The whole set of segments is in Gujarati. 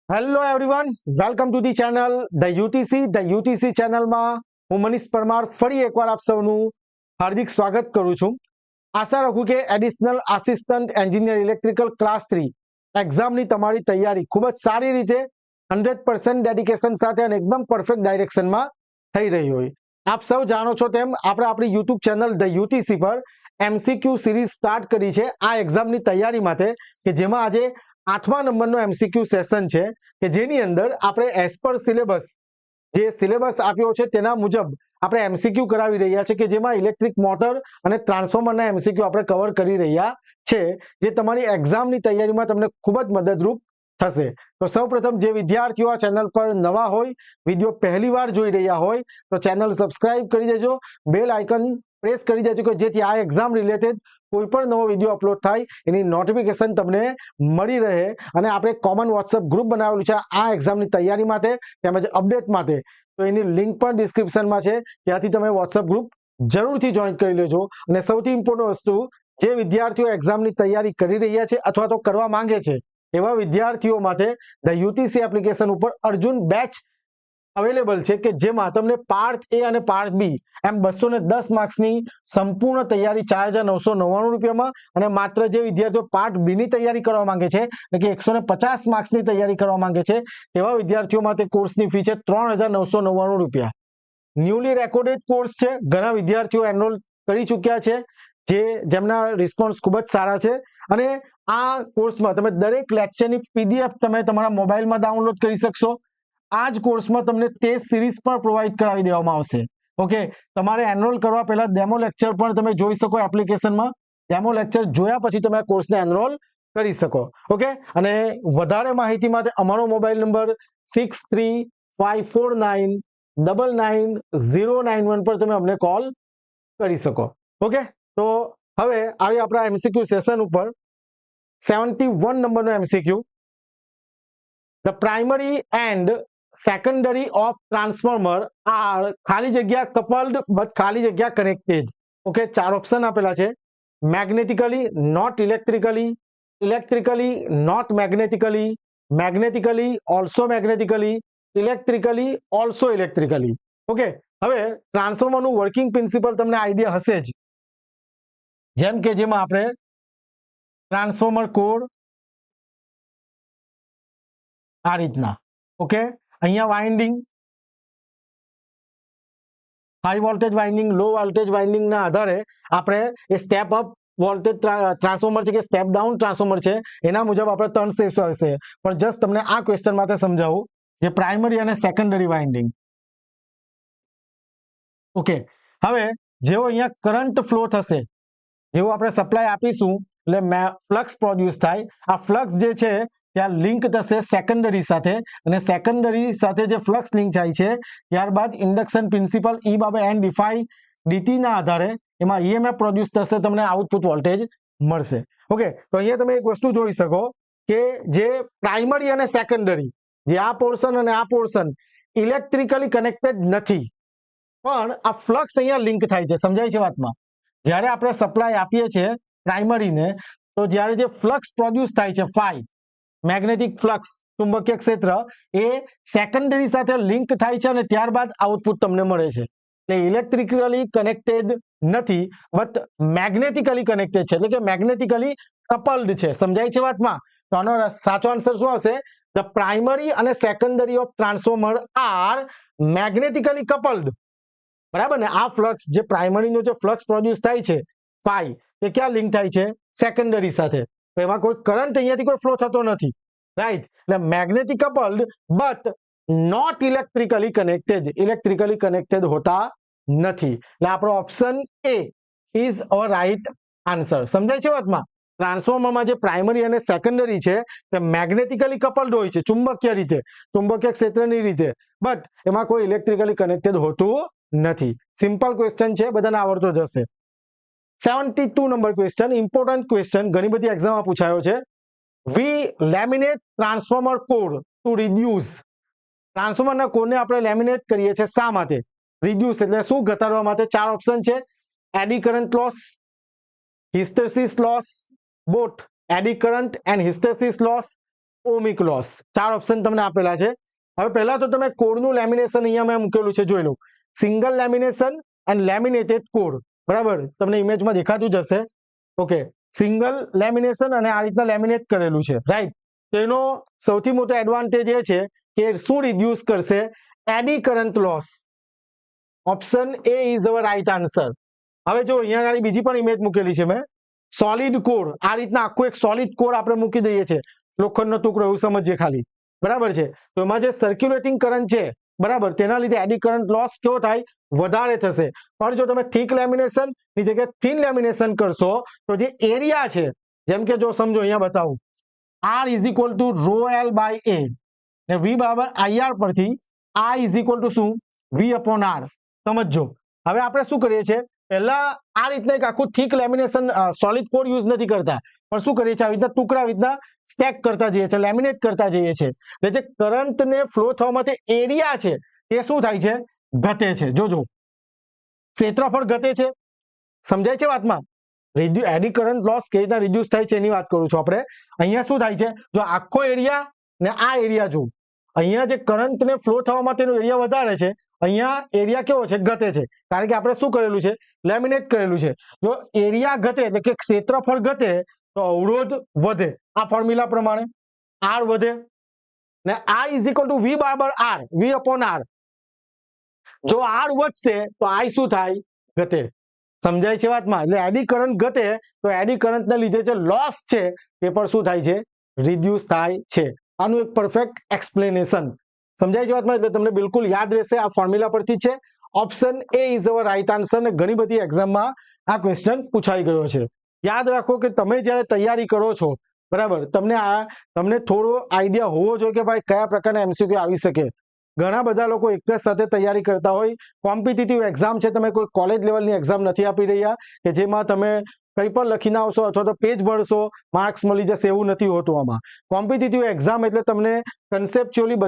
Hello everyone, welcome to the channel the UTC ચેનલમાં હું મનીષ પરમાર ફરી એકવાર આપ સૌનું હાર્દિક સ્વાગત કરું છું. આશા રાખું કે additional assistant engineer electrical class 3 એક્ઝામની તમારી તૈયારી ખૂબ જ સારી રીતે 100% ડેડિકેશન સાથે અને એકદમ પરફેક્ટ ડાયરેક્શનમાં થઈ રહી હોય. આપ સૌ જાણો છો તેમ આપણે આપણી યુટ્યુબ ચેનલ ધ યુટીસી પર એમસીક્યુ સિરીઝ સ્ટાર્ટ કરી છે આ એક્ઝામની તૈયારી માટે, કે જેમાં આજે 8મા નંબરનો એમસીક્યુ સેશન છે કે જેની અંદર આપણે એઝ પર સિલેબસ જે સિલેબસ આપ્યો છે તેના મુજબ આપણે એમસીક્યુ કરાવી રહ્યા છે, કે જેમાં ઇલેક્ટ્રિક મોટર અને ટ્રાન્સફોર્મરના એમસીક્યુ આપણે કવર કરી રહ્યા છે, જે તમારી એક્ઝામની તૈયારીમાં તમને ખૂબ જ મદદરૂપ થશે. તો સૌપ્રથમ જે વિદ્યાર્થીઓ આ ચેનલ પર નવા હોય, વિડીયો પહેલીવાર જોઈ રહ્યા હોય તો ચેનલ સબસ્ક્રાઇબ કરી દેજો, બેલ આઇકન પ્રેસ કરી દેજો કે જેથી આ એક્ઝામ રિલેટેડ કોઈ પણ નવો વિડીયો અપલોડ થાય એની નોટિફિકેશન તમને મળી રહે. અને આપણે કોમન વોટ્સએપ ગ્રુપ બનાવેલું છે આ એક્ઝામની તૈયારી માટે તેમજ અપડેટ માટે, તો એની લિંક પણ ડિસ્ક્રિપ્શનમાં છે, ત્યાંથી તમે વોટ્સએપ ગ્રુપ જરૂરથી જોઈન કરી લેજો. અને સૌથી ઇમ્પોર્ટન્ટ વસ્તુ, જે વિદ્યાર્થીઓ એક્ઝામની તૈયારી કરી રહ્યા છે અથવા તો કરવા માંગે છે એવા વિદ્યાર્થીઓ માટે ધ યુટીસી એપ્લિકેશન ઉપર અર્જુન બેચ અવેલેબલ છે, કે જેમાં તમને પાર્ટ એ અને પાર્ટ બી એમ 210 માર્ક્સની સંપૂર્ણ તૈયારી 4,999 રૂપિયામાં, અને માત્ર જે વિદ્યાર્થીઓ પાર્ટ બી ની તૈયારી કરવા માંગે છે એટલે કે 150 માર્ક્સની તૈયારી કરવા માંગે છે તેવા વિદ્યાર્થીઓ માટે કોર્સની ફી છે 3,999 રૂપિયા. ન્યૂલી રેકોર્ડેડ કોર્સ છે, ઘણા વિદ્યાર્થીઓ એનરોલ કરી ચૂક્યા છે જેમના રિસ્પોન્સ ખૂબ જ સારા છે. અને આ કોર્સમાં તમે દરેક લેક્ચરની પીડીએફ તમે તમારા મોબાઈલમાં ડાઉનલોડ કરી શકશો. આ જ કોર્સમાં તમને ટેસ્ટ સિરીઝ પણ પ્રોવાઈડ કરાવી દેવામાં આવશે. ઓકે, તમારે એનરોલ કરવા પહેલા ડેમો લેક્ચર પણ તમે જોઈ શકો એપ્લિકેશનમાં. ડેમો લેક્ચર જોયા પછી તમે આ કોર્સને એનરોલ કરી શકો. ઓકે, અને વધારે માહિતી માટે અમારો મોબાઈલ નંબર 6354999091 પર તમે અમને કોલ કરી શકો. ઓકે, તો હવે આવી આપણા એમસીક્યુ સેશન ઉપર 71 નંબરનો MCQ, the primary and secondary of transformer are ખાલી જગ્યા કપલ્ડ બટ ખાલી જગ્યા કનેક્ટેડ. ઓકે, 4 ઓપ્શન આપેલા છે: magnetically, not electrically, electrically not magnetically, magnetically also magnetically, electrically also electrically. Okay, હવે ટ્રાન્સફોર્મરનું વર્કિંગ પ્રિન્સિપલ તમને આઈડિયા હશે જ, જેમ કે જેમાં આપણે ટ્રાન્સફોર્મર કોડ આ રીતના. ઓકે, અહીંયા winding, high voltage winding, low voltage વાઇન્ડિંગના આધારે આપણે એ સ્ટેપ અપ વોલ્ટેજ ટ્રાન્સફોર્મર છે કે સ્ટેપ ડાઉન ટ્રાન્સફોર્મર છે એના મુજબ આપણે 3 સ્ટેપ્સ આવશે. પણ જસ્ટ તમને આ ક્વેશ્ચન માટે સમજાવું, જે પ્રાઇમરી અને સેકન્ડરી વાઇન્ડિંગ. ઓકે, હવે જેવો અહીંયા કરંટ ફ્લો થશે, જેવો આપણે સપ્લાય આપીશું એટલે ફ્લક્સ પ્રોડ્યુસ થાય. આ ફ્લક્સ જે છે ત્યાં લિંક થશે સેકન્ડરી સાથે, અને સેકન્ડરી સાથે જે ફ્લક્સ લિંક થાય છે ત્યારબાદ induction principle E by N d phi dt ના આધારે એમાં EMF પ્રોડ્યુસ થશે, તમને આઉટપુટ વોલ્ટેજ મળશે. ઓકે, તો અહીંયા તમે એક વસ્તુ જોઈ શકો કે જે પ્રાઇમરી અને સેકન્ડરી, જે આ પોર્શન અને આ પોર્શન ઇલેક્ટ્રિકલી કનેક્ટેડ નથી, પણ આ ફ્લક્સ અહીંયા લિંક થાય છે. સમજાય છે વાતમાં? જ્યારે આપણે સપ્લાય આપીએ છીએ પ્રાઇમરીને, તો જ્યારે જે ફ્લક્સ પ્રોડ્યુસ થાય છે ફાઈ, મેગ્નેટિક ફ્લક્સ, ચુંબકીય ક્ષેત્ર, એ સેકન્ડરી સાથે લિંક થાય છે અને ત્યારબાદ આઉટપુટ તમને મળે છે. એટલે ઇલેક્ટ્રિકલી કનેક્ટેડ નથી, બટ મેગ્નેટિકલી કનેક્ટેડ છે, એટલે કે મેગ્નેટિકલી કપલ્ડ છે. સમજાય છે વાતમાં? તો આનો સાચો આન્સર શું આવશે? ધ પ્રાઇમરી અને secondary of transformer are magnetically coupled. બરાબર ને? આ ફ્લક્સ જે પ્રાઇમરીનો જે ફ્લક્સ પ્રોડ્યુસ થાય છે ફાઈ, એ ક્યાં લિંક થાય છે? સેકન્ડરી સાથે. તો એમાં કોઈ કરંટ અહીંયાથી કોઈ ફ્લો થતો નથી, રાઈટ? એટલે magnetic coupled but not electrically connected, electrically connected હોતા નથી. એટલે આપણો option A is a right answer. સમજાય છે વાતમાં? ટ્રાન્સફોર્મરમાં જે પ્રાઇમરી અને સેકન્ડરી છે તે મેગ્નેટિકલી કપલ્ડ હોય છે, ચુંબકીય રીતે, ચુંબકીય ક્ષેત્રની રીતે, બટ એમાં કોઈ ઇલેક્ટ્રિકલી કનેક્ટેડ હોતું નથી. સિમ્પલ ક્વેશ્ચન છે, બધાને આવડતો જશે. 72 નંબર ક્વેશ્ચન, ઇમ્પોર્ટન્ટ ક્વેશ્ચન, ઘણી બધી એક્ઝામમાં પૂછાયો છે. We laminate transformer core to reduce. ટ્રાન્સફોર્મરના કોડને આપણે લેમિનેટ કરીએ છીએ શા માટે? રિડ્યુસ એટલે શું? ઘટાડવા માટે. 4 ઓપ્શન છે: eddy current loss, hysteresis loss, both eddy current and hysteresis loss, ohmic loss. 4 option તમને આપેલા છે. હવે પહેલા તો તમે કોરનું લેમિનેશન અહીંયા મેં મૂકેલું છે, જોઈ લો. Single lamination and laminated core, બરાબર, તમને ઇમેજમાં દેખાતું જ હશે. ઓકે, સિંગલ લેમિનેશન અને આ રીતના લેમિનેટ કરેલું છે, રાઈટ. તો એનો સૌથી મોટો એડવાન્ટેજ એ છે કે શું રિડ્યુસ કરશે? Eddy current loss. Option A is our right answer. હવે જો અહીંયા આગળ બીજી પણ ઇમેજ મૂકેલી છે મેં. સોલિડ કોર, આ રીતના આખું એક સોલિડ કોર આપણે મૂકી દઈએ છીએ, લોખંડનો ટુકડો એવું સમજીએ ખાલી, બરાબર છે. તો એમાં જે સર્ક્યુલેટિંગ કરંટ છે, બરાબર, તેના લીધે એડી કરંટ લોસ કેવો થાય? વધારે થશે. પણ જો તમે થીક લેમિનેશન ની જગ્યાએ થિન લેમિનેશન કરશો તો જે એરિયા છે, જેમ કે જો સમજો અહીંયા બતાવું, R is equal to rho L by A ને V બરાબર IR પરથી I ઇઝ ઇક્વલ ટુ શું? V upon R. સમજો. હવે આપણે શું કરીએ છીએ? પહેલા આ રીતના એક આખું thick lamination solid core use નથી કરતા, પણ શું કરીએ છીએ? આવી રીતના ટુકડા આવી રીતના સ્ટેક કરતા જઈએ છીએ, લેમિનેટ કરતા જઈએ છીએ. એટલે જે કરંટને ફ્લો થવા માટે એરિયા છે તે શું થાય છે? ઘટે છે. જોજો, ક્ષેત્રફળ ઘટે છે. સમજાય છે વાતમાં? એડી કરંટ લોસ કેવી રીતના રિડ્યુસ થાય છે એની વાત કરું છું આપણે. અહીંયા શું થાય છે? જો આખો એરિયા ને આ એરિયા જો, અહીંયા જે કરંટને ફ્લો થવા માટેનો એરિયા વધારે છે, અહીંયા એરિયા કેવો છે? ઘટે છે. કારણ કે આપણે શું કરેલું છે? લેમિનેટ કરેલું છે. જો એરિયા ઘટે એટલે કે ક્ષેત્રફળ ઘટે તો અવરોધ વધે. આ ફોર્મ્યુલા પ્રમાણે R વધે ને I is equal two V બરાબર R, V અપોન R. જો R વધશે તો I શું થાય? ઘટે. સમજાય છે વાતમાં? એટલે એડી કરંટ ઘટે તો એડી કરંટના લીધે જે લોસ છે તે પણ શું થાય છે? રિડ્યુસ થાય છે. આનું એક પરફેક્ટ એક્સપ્લેનેશન. સમજાય છે વાતમાં? એટલે તમને બિલકુલ યાદ રહેશે, આ ફોર્મ્યુલા પરથી છે. Option A is our right answer. ને ઘણી બધી એક્ઝામમાં આ ક્વેશ્ચન પૂછાઈ ગયો છે. યાદ રાખો કે તમે જ્યારે તૈયારી કરો છો, બરાબર, તમને થોડો આઈડિયા હોવો જોઈએ કે ભાઈ કયા પ્રકારના MCQ આવી શકે. ઘણા બધા લોકો એક જ સાથે તૈયારી કરતા હોય. કોમ્પિટિટિવ એક્ઝામ છે, તમે કોઈ કોલેજ લેવલની એક્ઝામ નથી આપી રહ્યા કે જેમાં તમે કંઈ પણ લખીને આવશો અથવા તો પેજ ભરશો, માર્ક્સ મળી જશે, એવું નથી હોતું. આમાં કોમ્પિટિટિવ એક્ઝામ એટલે તમને કન્સેપ્ચ્યુઅલી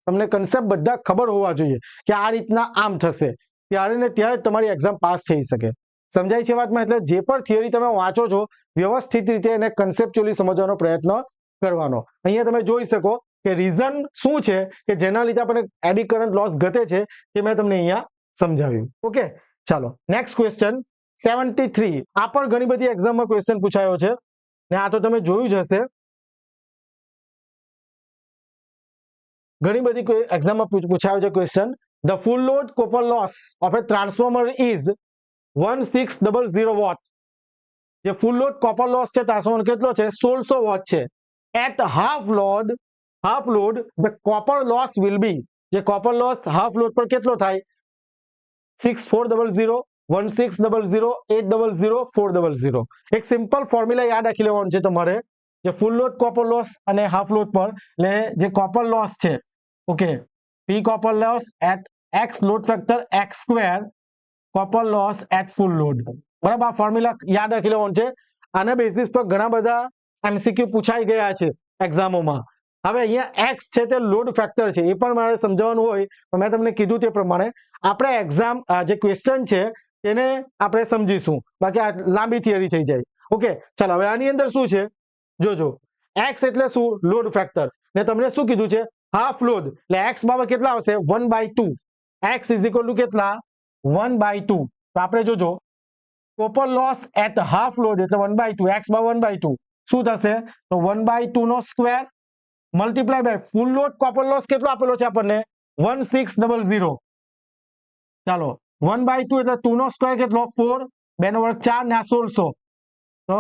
તમને કન્સેપ્ટ બધા ખબર હોવા જોઈએ કે આ રીતના આમ થશે, ત્યારે ને ત્યારે તમારી એક્ઝામ પાસ થઈ શકે. સમજાય છે વાતમાં? એટલે જે પણ થિયરી તમે વાંચો છો, વ્યવસ્થિત રીતે એને કન્સેપ્ચ્યુઅલી સમજવાનો પ્રયત્ન કરવાનો. અહીંયા તમે જોઈ શકો કે રીઝન શું છે કે જેના લીધે આપણે એડી કરંટ લોસ ઘટે છે, તે મેં તમને અહીંયા સમજાવ્યું. ઓકે, ચાલો નેક્સ્ટ ક્વેશ્ચન 73. આ પણ ઘણી બધી એક્ઝામમાં ક્વેશ્ચન પૂછાયો છે ને આ તો તમે જોયું જ હશે. ઘણી બધી એક્ઝામમાં પૂછાયો છે question. The full load copper loss of a transformer is 1600 watt. જે ફૂલ લોડ કોપર લોસ છે ટ્રાન્સફોર્મર કેટલો છે? 1600 વોટ છે. At half load the copper loss will be. જે કોપર લોસ હાફ લોડ પર કેટલો થાય? 6400 1600 800 400. એક સિમ્પલ ફોર્મ્યુલા યાદ રાખી લેવાનું છે તમારે. જે ફૂલ લોડ કોપર લોસ અને હાફ લોડ પર, એટલે જે કોપર લોસ છે, okay, P copper loss at X load factor X square copper loss at full load. બરાબર, આ ફોર્મ્યુલા યાદ રાખી લેવાનું છે. આના બેસિસ પર ઘણા બધા MCQ પૂછાઈ ગયા છે એક્ઝામોમાં. હવે અહીંયા X છે તે લોડ ફેક્ટર છે, એ પણ મારે સમજાવવાનું હોય તો મેં તમને કીધું તે પ્રમાણે આપણે એક્ઝામ જે ક્વેશ્ચન છે તેને આપણે સમજીશું, બાકી આ લાંબી થિયરી થઈ જાય. ઓકે, ચાલો હવે આની અંદર શું છે જોજો. X એટલે શું? Load factor. ને તમને શું કીધું છે? Half load. એટલે X બરાબર કેટલા આવશે? 1/2. X ઇઝ ઇક્વલ ટુ કેટલા? 1/2. તો આપણે જોજો copper loss at half load એટલે 1/2. X બરાબર 1/2 શું થશે? તો 1/2 નો square multiply by full load copper loss કેટલો આપેલો છે આપણને? 1600. ચાલો 1/2 એટલે 2 નો સ્ક્વેર કેટલો? 4, 2 નો વર્ગ 4 ને આ 1600 તો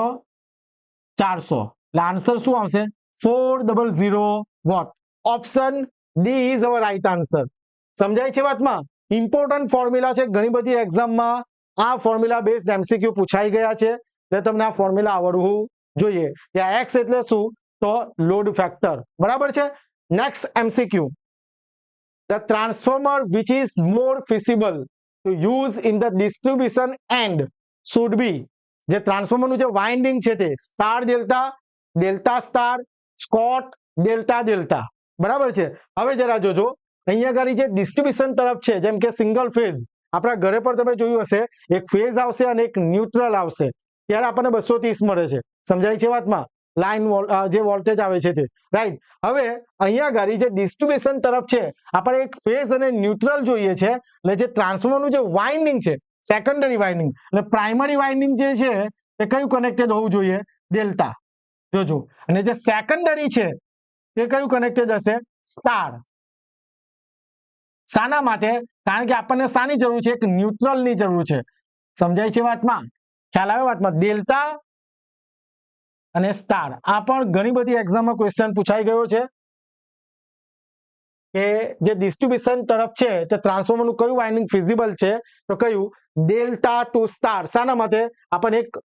400. એટલે આન્સર શું આવશે? 400 watt. Option D is our right answer. સમજાય છે વાતમાં? ઇમ્પોર્ટન્ટ ફોર્મ્યુલા છે, ઘણી બધી એક્ઝામમાં આ ફોર્મ્યુલા બેઝડ MCQ પૂછાઈ ગયા છે, એટલે તમને આ ફોર્મ્યુલા આવડવું જોઈએ. ત્યાં X એટલે શું? તો લોડ ફેક્ટર. બરાબર છે. Next MCQ. The transformer which is more feasible to use in the distribution end should be. જે ટ્રાન્સફોર્મરનું જે વાઇન્ડિંગ છે તે star delta, delta star, Scott, delta delta. બરાબર છે. હવે જરા જોજો અહીંયા આગળ જે ડિસ્ટ્રીબ્યુશન તરફ છે, જેમ કે સિંગલ ફેઝ, આપણા ઘરે પર તમે જોયું હશે એક ફેઝ આવશે અને એક ન્યુટ્રલ આવશે, ત્યારે આપણને 230 મળે છે. સમજાય છે વાતમાં? લાઈન જે વોલ્ટેજ આવે છે તે, રાઈટ. હવે અહીંયા આગળ જે ડિસ્ટ્રીબ્યુશન તરફ છે આપણે એક ફેઝ અને ન્યુટ્રલ જોઈએ છે, એટલે જે ટ્રાન્સફોર્મરનું જે વાઇન્ડિંગ છે સેકન્ડરી વાઇન્ડિંગ, એટલે પ્રાઇમરી વાઇન્ડિંગ જે છે તે કયું કનેક્ટેડ હોવું જોઈએ? ડેલ્ટા. જોજો, અને જે સેકન્ડરી છે તે કયું કનેક્ટેડ હશે? સ્ટાર. શાના માટે? કારણ કે આપણને શાની જરૂર છે? એક ન્યુટ્રલની જરૂર છે. સમજાય છે વાતમાં? ખ્યાલ આવે વાતમાં? ડેલ્ટા અને સ્ટાર. આ પણ ઘણી બધી એક્ઝામમાં ક્વેશ્ચન પૂછાઈ ગયો છે કે જે ડિસ્ટ્રીબ્યુશન તરફ છે તે ટ્રાન્સફોર્મરનું કયું વાઇન્ડિંગ ફિઝિબલ છે? તો કયું? Delta to star. શાના માટે? આપણને એક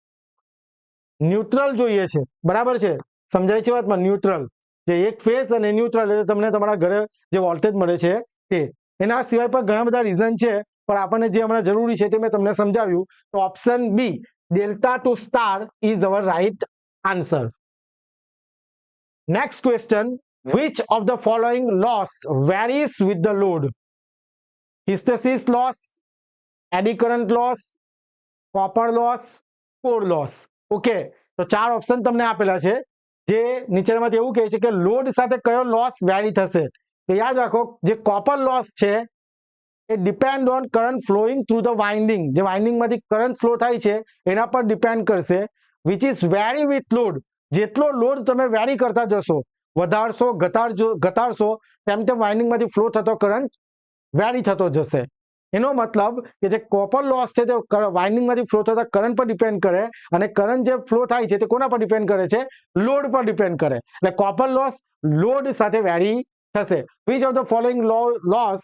ન્યુટ્રલ જોઈએ છે, બરાબર છે? સમજાય છે વાતમાં? ન્યુટ્રલ, જે એક ફેઝ અને ન્યુટ્રલ, એટલે તમને તમારા ઘરે જે વોલ્ટેજ મળે છે તે. એના સિવાય પણ ઘણા બધા રીઝન છે, પણ આપણને જે હમણાં જરૂરી છે તે મેં તમને સમજાવ્યું. તો option B delta to star is our right answer. Next question, which of the following loss varies with the load? Hysteresis loss, eddy current loss, copper loss, core loss. Okay, તો ચાર ઓપ્શન તમને આપેલા છે, જે નીચેનામાંથી એવું કહે છે કે લોડ સાથે કયો લોસ વેરી થશે. તો યાદ રાખો, જે કોપર લોસ છે એ depend on current flowing through the winding. જે વાઇન્ડિંગમાંથી કરંટ ફ્લો થાય છે એના પર ડિપેન્ડ કરશે. Which is very with load. જેટલો લોડ તમે વેરી કરતા જશો, વધારશો ઘટાડશો, તેમ તેમ વાઇન્ડિંગમાંથી ફ્લો થતો કરંટ વેરી થતો જશે. એનો મતલબ કે જે કોપર લોસ છે તે વાઇન્ડિંગમાંથી ફ્લો થતા કરંટ પર ડિપેન્ડ કરે, અને કરંટ જે ફ્લો થાય છે તે કોના પર ડિપેન્ડ કરે છે? લોડ પર ડિપેન્ડ કરે. એટલે કોપર લોસ લોડ સાથે વેરી થશે. Which of the following loss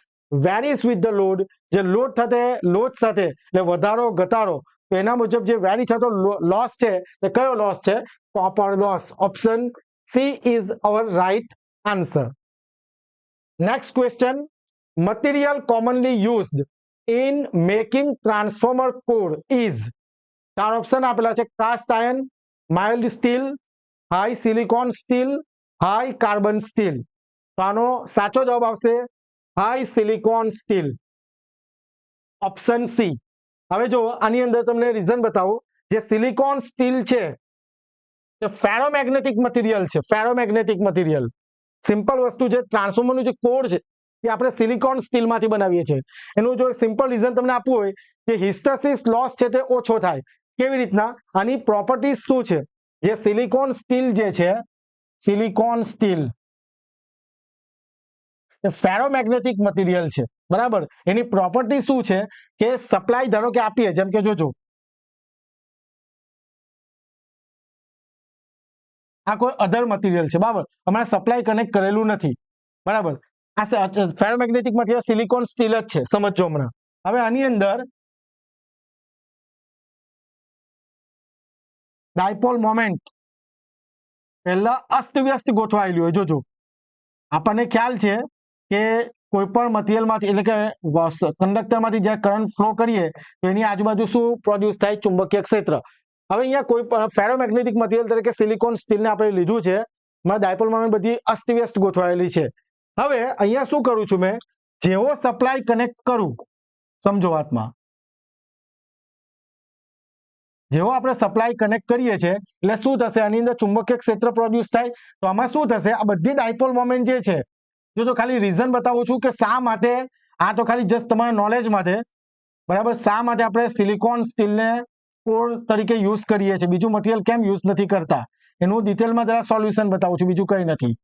varies with the load. જે લોડ સાથે એટલે વધારો ઘટાડો, તો એના મુજબ જે વેરી થતો લોસ છે તે કયો લોસ છે? Copper loss. Option C is our right answer. Next question, material commonly used in making transformer core is. ચાર ઓપ્શન આપેલા છે: cast iron, mild steel, high silicon steel, high carbon steel. તો આનો સાચો જવાબ આવશે high silicon steel. Option C. હવે જો આની અંદર તમને રીઝન બતાવું. જે સિલિકોન સ્ટીલ છે તે ફેરોમેગ્નેટિક મટીરિયલ છે. ફેરોમેગ્નેટિક મટીરિયલ સિમ્પલ વસ્તુ છે. ટ્રાન્સફોર્મરનું જે કોર છે એ આપણે સિલિકોન સ્ટીલમાંથી બનાવીએ છીએ. એનું જો સિમ્પલ રીઝન તમને આપવું હોય કે હિસ્ટેરેસિસ લોસ છે તે ઓછો થાય. કેવી રીતના? આની પ્રોપર્ટીઝ શું છે? જે સિલિકોન સ્ટીલ જે છે, સિલિકોન સ્ટીલ એ ફેરોમેગ્નેટિક મટીરિયલ છે, બરાબર. એની પ્રોપર્ટી શું છે કે સપ્લાય ધારો કે આપીએ, જેમ કે જોજો આ કોઈ અધર મટીરિયલ છે, બરાબર. હમણાં સપ્લાય કનેક્ટ કરેલું નથી, બરાબર. આ ફેરોમેગ્નેટિક મટીરિયલ સિલિકોન સ્ટીલ જ છે, સમજો હમણાં. હવે આની અંદર ડાયપોલ મોમેન્ટ પહેલા અસ્તવ્યસ્ત ગોઠવાયેલી હોય. જોજો, આપણને ખ્યાલ છે કે કોઈ પણ મટીરિયલમાંથી, એટલે કે કંડક્ટરમાંથી જે કરંટ ફ્લો કરીએ તો એની આજુબાજુ શું પ્રોડ્યુસ થાય? ચુંબકીય ક્ષેત્ર. હવે અહીંયા કોઈ પણ ફેરોમેગ્નેટિક મટીરિયલ તરીકે સિલિકોન સ્ટીલને આપણે લીધું છે. મારા ડાયપોલ મોમેન્ટ બધી અસ્તવ્યસ્ત ગોઠવાયેલી છે. હવે અહીંયા શું કરું છું મેં? જેવો સપ્લાય કનેક્ટ કરું, સમજો વાતમાં, જેવો આપણે સપ્લાય કનેક્ટ કરીએ છીએ એટલે શું થશે? આની અંદર ચુંબકીય ક્ષેત્ર પ્રોડ્યુસ થાય. તો આમાં શું થશે? આ બધી ડાયપોલ મોમેન્ટ જે છે, જો તો ખાલી રીઝન બતાવું છું કે શા માટે. આ તો ખાલી જસ્ટ તમારા નોલેજ માટે, બરાબર. શા માટે આપણે સિલિકોન સ્ટીલને કોર તરીકે યુઝ કરીએ છીએ, બીજું મટીરિયલ કેમ યુઝ નથી કરતા, એનું ડિટેલમાં જરા સોલ્યુશન બતાવું છું, બીજું કંઈ નથી.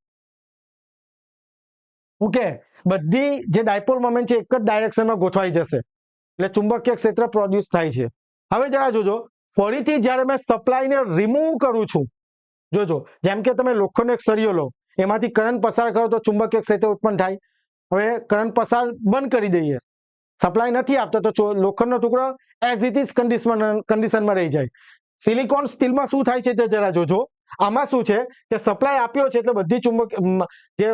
ઓકે, બધી જે ડાયપોલ મોમેન્ટ છે એક જ ડાયરેક્શનમાં ગોઠવાઈ જશે, એટલે ચુંબકીય ક્ષેત્ર પ્રોડ્યુસ થાય છે. હવે જરા જોજો, ફરીથી જ્યારે મેં સપ્લાયને રિમૂવ કરું છું, જોજો, જેમ કે તમે લોખંડનો એક સળિયો લો, એમાંથી કરંટ પસાર કરો તો ચુંબકીય ક્ષેત્ર ઉત્પન્ન થાય. હવે કરંટ પસાર બંધ કરી દઈએ, સપ્લાય નથી આપતો, તો લોખંડનો ટુકડો એઝ ઇટ ઇઝ કન્ડિશનમાં રહી જાય. સિલિકોન સ્ટીલમાં શું થાય છે તે જરા જોજો. આમાં શું છે કે સપ્લાય આપ્યો છે એટલે બધી જે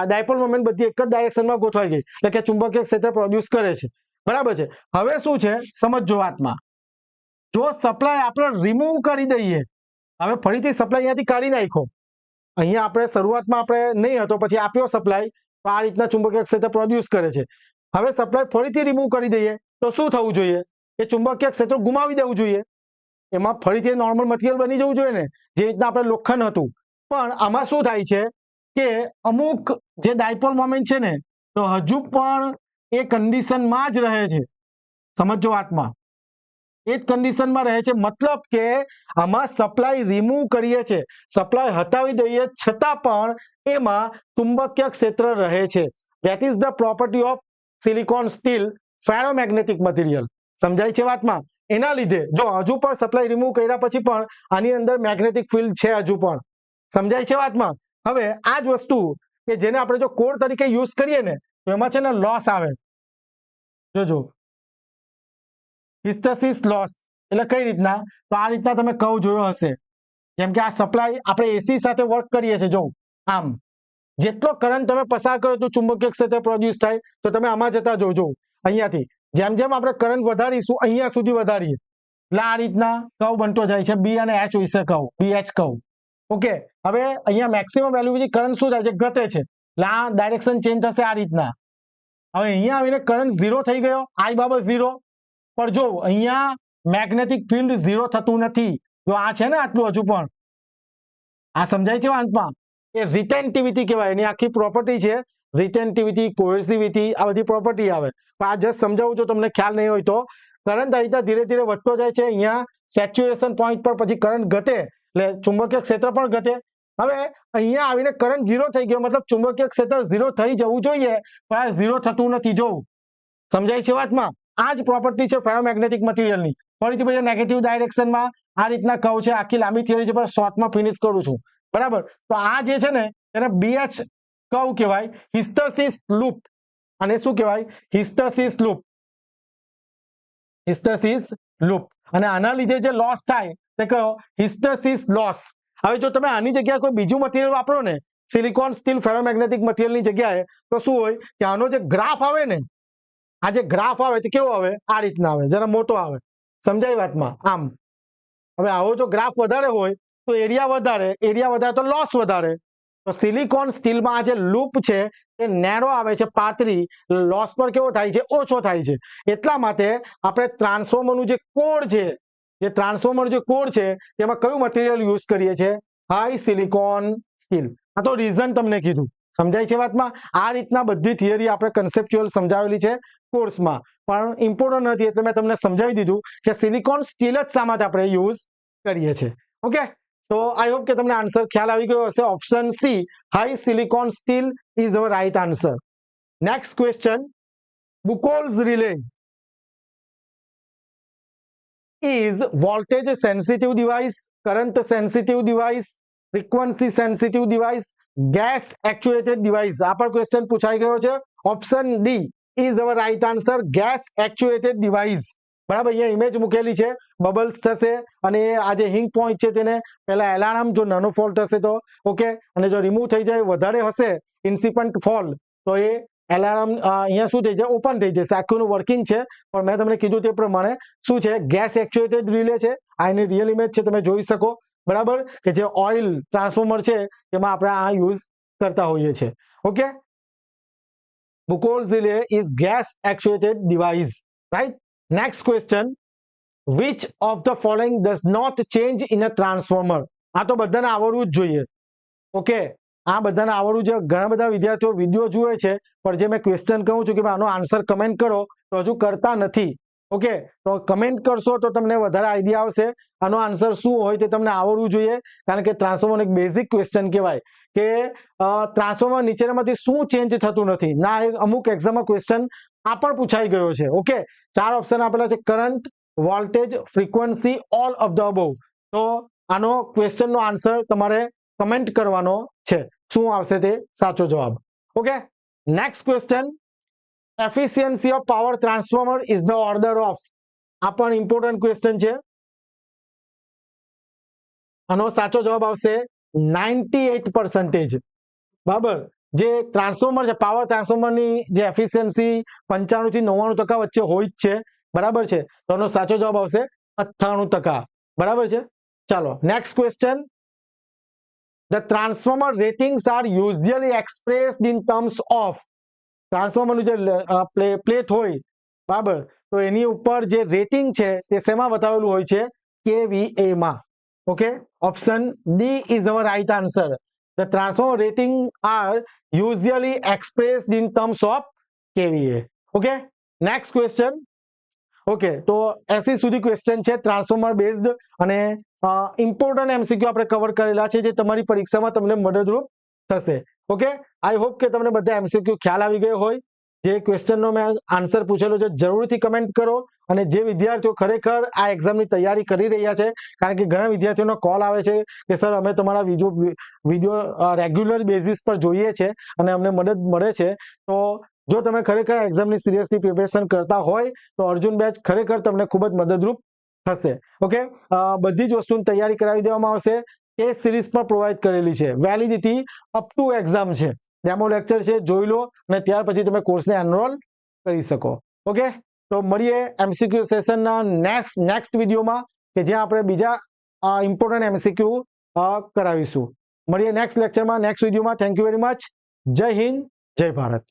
ડાયપોલ મોમેન્ટ બધી એક જ ડાયરેક્શનમાં ગોઠવાઈ ગઈ, એટલે કે ચુંબકીય ક્ષેત્ર પ્રોડ્યુસ કરે છે, બરાબર છે. હવે શું છે સમજો વાતમાં. જો સપ્લાય આપણે રિમૂવ કરી દઈએ, હવે ફરીથી સપ્લાય અહીંયાથી કાઢી નાખ્યો, અહીંયા આપણે શરૂઆતમાં આપણે નહીં હતો, પછી આપ્યો સપ્લાય, તો આ રીતના ચુંબકીય ક્ષેત્ર પ્રોડ્યુસ કરે છે. હવે સપ્લાય ફરીથી રિમૂવ કરી દઈએ તો શું થવું જોઈએ? એ ચુંબકીય ક્ષેત્ર ગુમાવી દેવું જોઈએ, એમાં ફરીથી નોર્મલ મટીરિયલ બની જવું જોઈએ ને, જે રીતના આપણે લોખંડ હતું. પણ આમાં શું થાય છે કે અમુક જે ડાયપોલ મોમેન્ટ છે ને, તો હજુ પણ એ કન્ડિશનમાં જ રહે છે. સમજો વાતમાં, એ જ કન્ડિશનમાં રહે છે. મતલબ કે આમાં સપ્લાય રિમૂવ કરીએ છીએ, સપ્લાય હટાવી દઈએ છતાં પણ એમાં ચુંબકીય ક્ષેત્ર રહે છે. That is the property of silicon steel ferromagnetic material. સમજાય છે વાતમાં? એના લીધે જો હજુ પણ સપ્લાય રિમૂવ કર્યા પછી પણ આની અંદર મેગ્નેટિક ફિલ્ડ છે હજુ પણ. સમજાય છે વાતમાં? હવે આ જ વસ્તુ કે જેને આપણે જો કોર તરીકે યુઝ કરીએ ને, તો એમાં છે ને લોસ આવે. જોજો, હિસ્ટેસિસ લોસ એટલે કઈ રીતના? તો આ રીતના તમે કર્વ જોયો હશે. જેમ કે આ સપ્લાય આપણે એસી સાથે વર્ક કરીએ છીએ, જો આમ જેટલો કરંટ તમે પસાર કરો તો ચુંબકીય ક્ષેત્ર પ્રોડ્યુસ થાય. તો તમે આમાં જતા જોજો, અહીંયાથી જેમ જેમ આપણે કરંટ વધારીશું અહીંયા સુધી વધારીએ એટલે આ રીતના કર્વ બનતો જાય છે. બી અને એચ વિશે કહું, બી એચ કહું. ઓકે, હવે અહીંયા મેક્સિમમ વેલ્યુ પછી કરંટ શું થાય છે? ઘટે છે. એટલે આ ડાયરેક્શન ચેન્જ થશે આ રીતના. હવે અહીંયા આવીને કરંટ ઝીરો થઈ ગયો, આઈ બાબત ઝીરો. પણ જો અહીંયા મેગ્નેટિક ફિલ્ડ ઝીરો થતું નથી. જો આ છે ને આટલું હજુ પણ, આ સમજાય છે અંતમાં? એ રિટેન્ટિવિટી કહેવાય, એની આખી પ્રોપર્ટી છે રિટેન્ટિવિટી, કોહેસિવિટી, આ બધી પ્રોપર્ટી આવે. પણ આ જસ્ટ સમજાવું છું, તમને ખ્યાલ નહીં હોય તો. કરંટ આ રીતે ધીરે ધીરે વધતો જાય છે. અહીંયા સેચ્યુરેશન પોઈન્ટ પર પછી કરંટ ઘટે એટલે ચુંબકીય ક્ષેત્ર પણ ઘટે. હવે અહીંયા આવીને કરંટ ઝીરો થઈ ગયો, મતલબ ચુંબકીય ક્ષેત્ર ઝીરો થઈ જવું જોઈએ, પણ આ ઝીરો થતું નથી. જોવું સમજાય છે વાતમાં? આ જ પ્રોપર્ટી છે ફેરોમેગ્નેટિક મટીરિયલની. ફરીથી પછી નેગેટિવ ડાયરેક્શનમાં આ રીતના કહું છે. આખી લાંબી થિયરી છે, પણ શોર્ટમાં ફિનિશ કરું છું, બરાબર? તો આ જે છે ને એને બીએચ કર્વ કહેવાય, હિસ્ટેસિસ લૂપ. અને શું કહેવાય? હિસ્ટેસિસ લૂપ, હિસ્ટેસિસ લૂપ. અને આના લીધે જે લોસ થાય તે કયો? હિસ્ટેસિસ લોસ. હવે જો તમે આની જગ્યાએ કોઈ બીજું મટીરિયલ વાપરો ને, સિલિકોન સ્ટીલ ફેરોમેગ્નેટિક મટીરિયલની જગ્યાએ, તો શું હોય કે આનો જે ગ્રાફ આવે ને, આ જે ગ્રાફ આવે તે કેવો આવે? આ રીતના આવે, જરા મોટો આવે. સમજાય વાતમાં? આમ. હવે આવો જો ગ્રાફ વધારે હોય તો એરિયા વધારે તો લોસ વધારે. તો સિલિકોન સ્ટીલમાં આ જે લૂપ છે એ નેરો આવે છે, પાતળી. લોસ પર કેવો થાય છે? ઓછો થાય છે. એટલા માટે આપણે ટ્રાન્સફોર્મરનું જે કોર છે, જે ટ્રાન્સફોર્મર જે કોર છે તેમાં કયું મટીરિયલ યુઝ કરીએ છીએ? High silicon steel. આ તો રીઝન તમને કીધું. સમજાય છે વાતમાં? આ રીતના બધી થિયરી આપણે કન્સેપ્ચ્યુઅલ સમજાવેલી છે કોર્સમાં, પણ ઇમ્પોર્ટન્ટ નથી એટલે મેં તમને સમજાવી દીધું કે સિલિકોન સ્ટીલ જ શા માટે આપણે યુઝ કરીએ છીએ. ઓકે, તો આઈ હોપ કે તમને આન્સર ખ્યાલ આવી ગયો હશે. Option C, high silicon steel is our right answer. Next question, Buchholz relay is voltage sensitive device, current sensitive device, frequency sensitive device, gas actuated device. આ પર ક્વેશ્ચન પૂછાઈ ગયો છે. Option D is our right answer, gas actuated device. બરાબર, અહીંયા ઇમેજ મૂકેલી છે, બબલ્સ થશે અને આ જે હિંગ પોઈન્ટ છે તેને પહેલા એલાર્મ, જો નાનો ફોલ્ટ હશે તો ઓકે, અને જો રિમૂવ થઈ જાય, વધારે હશે ઇન્સિપન્ટ ફોલ્ટ, તો એ એલાર્મ અહીંયા શું થઈ જાય? ઓપન થઈ જશે. આખું વર્કિંગ છે, પણ મેં તમને કીધું તે પ્રમાણે શું છે? ગેસ એક્ચ્યુએટેડ રિલે છે. આ એની રિયલ ઇમેજ છે, તમે જોઈ શકો. બરાબર, કે જે ઓઇલ ટ્રાન્સફોર્મર છે તેમાં આપણે આ યુઝ કરતા હોઈએ છીએ. Okay, Buchholz relay is gas actuated device, right? Next question, which of the following does not change in a transformer? આ તો બધાને આવડવું જ જોઈએ. ઓકે, આ બધાને આવડવું છે. ઘણા બધા વિદ્યાર્થીઓ વિડીયો જુએ છે, પણ જે મેં ક્વેશ્ચન કહું છું કે આનો આન્સર કમેન્ટ કરો, તો હજુ કરતા નથી. ઓકે, તો કમેન્ટ કરશો તો તમને વધારે આઈડિયા આવશે. આનો આન્સર શું હોય તે તમને આવડવું જોઈએ, કારણ કે ટ્રાન્સફોર્મર એક બેઝિક ક્વેશ્ચન કહેવાય કે ટ્રાન્સફોર્મર નીચેનામાંથી શું ચેન્જ થતું નથી. ના, અમુક એક્ઝામમાં ક્વેશ્ચન આ પણ પૂછાઈ ગયો છે. ઓકે, 4 ઓપ્શન આપેલા છે: current, voltage, frequency, all of the above. તો આનો ક્વેશ્ચનનો આન્સર તમારે કમેન્ટ કરવાનો છે, શું આવશે તે સાચો જવાબ. Okay, next question, efficiency of power transformer is the order of. આ પણ ઇમ્પોર્ટન્ટ ક્વેશ્ચન છે. આનો સાચો જવાબ આવશે 98%. બરાબર, જે ટ્રાન્સફોર્મર છે, પાવર ટ્રાન્સફોર્મરની જે એફિશિયન્સી 95 થી 99% વચ્ચે હોય જ છે. બરાબર છે, તો આનો સાચો જવાબ આવશે 98%. બરાબર છે. ચાલો, next question, the transformer ratings are usually expressed in terms of. ટ્રાન્સફોર્મરનું જે પ્લેટ હોય, બરાબર, તો એની ઉપર જે રેટિંગ છે તે શેમાં બતાવેલું હોય છે? kVA માં. Okay, option D is our right answer. The transformer rating are usually expressed in terms of kVA. Okay, next question. Okay, તો 80 સુધી ક્વેશ્ચન છે ટ્રાન્સફોર્મર બેઝડ અને ઇમ્પોર્ટન્ટ એમસીક્યુ આપણે કવર કરેલા છે જે તમારી પરીક્ષામાં તમને મદદરૂપ થશે. ઓકે, આઈ હોપ કે તમને બધા એમસીક્યુ ખ્યાલ આવી ગયો હોય. જે ક્વેશ્ચનનો મેં આન્સર પૂછેલો છે જરૂરથી કમેન્ટ કરો. અને જે વિદ્યાર્થીઓ ખરેખર આ એક્ઝામની તૈયારી કરી રહ્યા છે, કારણ કે ઘણા વિદ્યાર્થીઓનો કોલ આવે છે કે સર અમે તમારા વિડીયો રેગ્યુલર બેઝિસ પર જોઈએ છે અને અમને મદદ મળે છે. તો જો તમે ખરેખર એક્ઝામની સિરિયસલી પ્રિપેરેશન કરતા હોય તો અર્જુન બેચ ખરેખર તમને ખૂબ જ મદદરૂપ થશે. ઓકે, બધી જ વસ્તુની તૈયારી કરાવી દેવામાં આવશે. ટેસ્ટ સિરીઝ પણ પ્રોવાઈડ કરેલી છે. વેલિડિટી અપ ટુ એક્ઝામ છે. ડેમો લેક્ચર છે, જોઈ લો અને ત્યાર પછી તમે કોર્સને એનરોલ કરી શકો. ઓકે, તો મળીએ એમસીક્યુ સેશનના નેક્સ્ટ વિડીયોમાં કે જ્યાં આપણે બીજા ઇમ્પોર્ટન્ટ એમસીક્યુ કરાવીશું. મળીએ નેક્સ્ટ લેક્ચરમાં, નેક્સ્ટ વિડીયોમાં. Thank you very much. જય હિન્દ, જય ભારત.